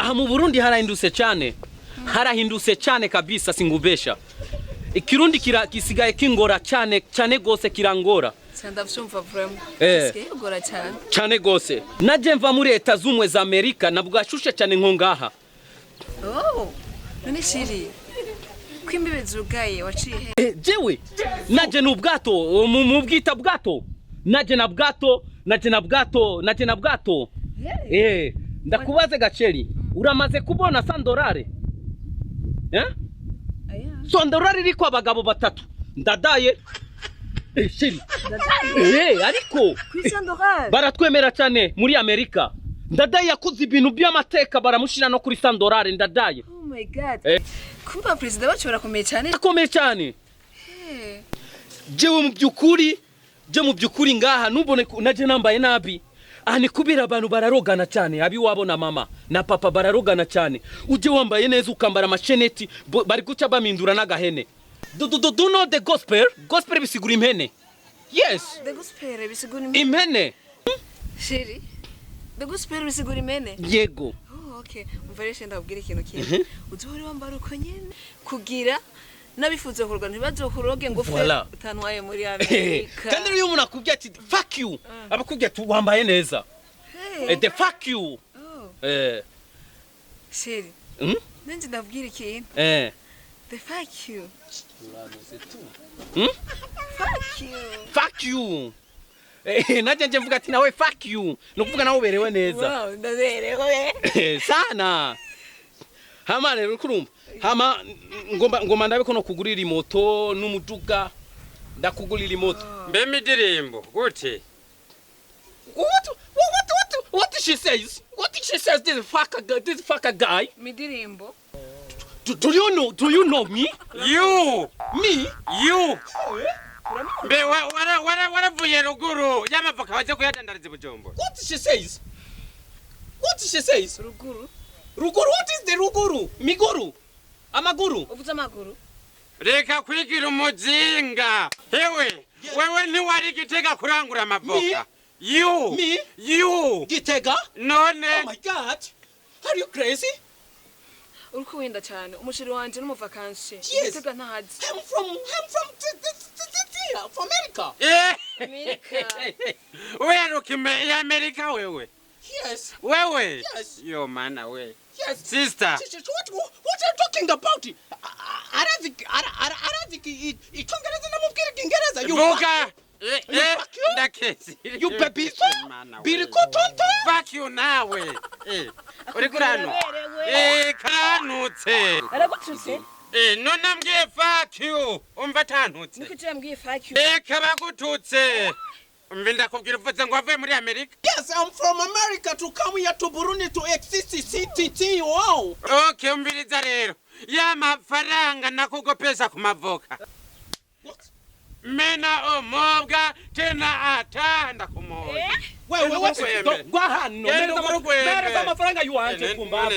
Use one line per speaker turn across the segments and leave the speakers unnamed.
aha mu Burundi harahindutse cyane. Harahindutse cyane kabisa singubesha. Ikirundi kisigaye kingora cyane gose kirangora.
Sandavyumva vraiment. Kisigaye kingora cyane.
Cyane gose. Naje mva muri Leta z'Umwe za Amerika nabwashushe cyane nkongaha.
Oh. None shiri. Kwimbibe zugaye waciye he?
Jewe naje n'ubwato mu bwita bwato. Naje na bwato. Ndakubaze gaceri. Uramaze kubona $100? $100 riko abagabo batatu. Ndadaye. Shiri.
Ndadaye.
Ariko
$100.
Baratwemera cyane muri Amerika. Ndadaye yakuze ibintu by'amateka baramushira no kuri $100 ndadaye.
Oh my god. Kumba president wacu barakomeye cyane.
Akomeye cyane. Jewe mu byukuri ngaha nubone naje nambaye nabi. Aha ni kubira abantu bararogana cyane abi wabo na mama na papa bararogana cyane. Uje wambaye neza ukambara amasheneti bari guca bamindura n'agahene. Do know the gospel? Gospel bisigura impene. Yes.
The gospel bisigura impene.
Impene.
Shiri. The gospel bisigura impene.
Yego.
Oh okay. Umvareshe ndabwira ikintu kimwe. Uzohore wambara uko nyene kugira nabifuze kurwa ntibazokuroge ngo fe utanwaye muri Amerika.
Kandi rero umuntu akubye ati fuck you. Abakubye ati wambaye neza. The fuck you.
Shiri. Nanje ndabwira ikintu. The fuck you. Fuck you.
Fuck you. Naje mvuga ati nawe fuck you. Nukuvuga nawe berewe neza.
Wow, ndaberewe.
Sana. Hama rero kurumva. Hama ngomba ndabe kono kugurira imoto n'umuduga ndakugurira imoto.
Mbe midirimbo gute?
What she says? This fucker guy.
Midirimbo.
Do you know me?
You.
Me?
You. Mbe waravuye ruguru y'amavoka baje kuyadandariza Bujombo.
What she says?
Ruguru.
What is the ruguru? Miguru. Amaguru.
Uvuze amaguru.
Reka kwigira umuzinga. Wewe ni wari Gitega kurangura amavoka.
Me?
You.
Gitega?
None.
Oh my god. Are you crazy?
Uriko wenda cyane. Umushiri wanje n'umuvakanshi.
Gitega
ntahazi.
I'm from America.
America.
Wewe ukime ya America wewe.
Yes.
Wewe.
Yes.
Yo mana we.
Yes.
Sister.
What are you talking about? Arazik itongereza namubwira Kingereza.
Vuga. Ndakesi.
You baby so. Biriko tonto.
Fuck you nawe. Uri kurano. Kanutse.
Aragutse.
None mbwiye fuck you. Umva tantutse.
Nikugira mbwiye fuck you.
Kabagututse. Mbe ndakubwira uvuze ngo avuye muri America.
Yes, I'm from America to come here to Burundi to exist CTT. Wow.
Okay, umbiriza rero. Ya mafaranga nakugopesa ku mavoka. Mena umukobwa tena atanda kumoya.
Wewe gwa hano. Mereza amafaranga yuwanje kumba.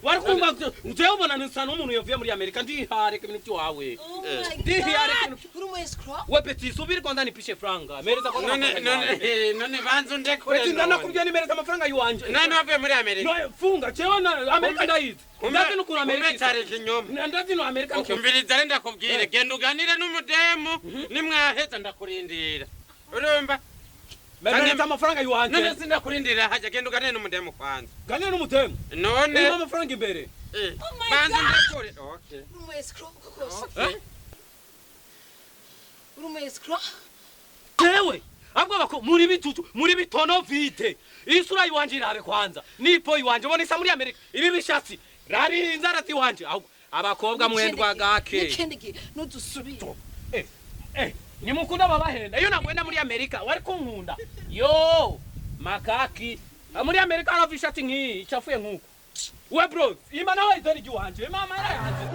Wari kumba uzeyobona nsana umuntu yovuye muri America ndihareke ibintu byawe. Ndihareke we petit subiri kwanda nipishe franga. Mereza kwa
none banzo ndekure.
Wewe ndakubye ni mereza amafaranga yuwanje.
Nani wavuye muri America?
No funga cheona America ndayizi. Ndazi no kuri America.
Umetareke nyoma.
Ndazi no America.
Okay, umbiriza ndakubwire genda uganire n'umudemu nimwaheza ndakurindira. Urumva?
Mereza amafaranga yuwanje.
None sindakurindira haje genda uganire n'umudemu kwanza.
Ganire n'umudemu.
None
amafaranga imbere.
Banzo ndekure. Okay.
Tewe abwo bako muri bitutu muri bitono vite isura yiwanje irabe kwanza nipo yiwanje bona isa muri America ibi bishatsi rari inzara ziwanje abakobwa mwendwa gake
Nikendiki nudusubira
nimukunda babahenda iyo nagwenda muri America wari kunkunda yo makaki muri America arafishati nki icafuye nkuko we bro imana wa izoni giwanje mama yarayanze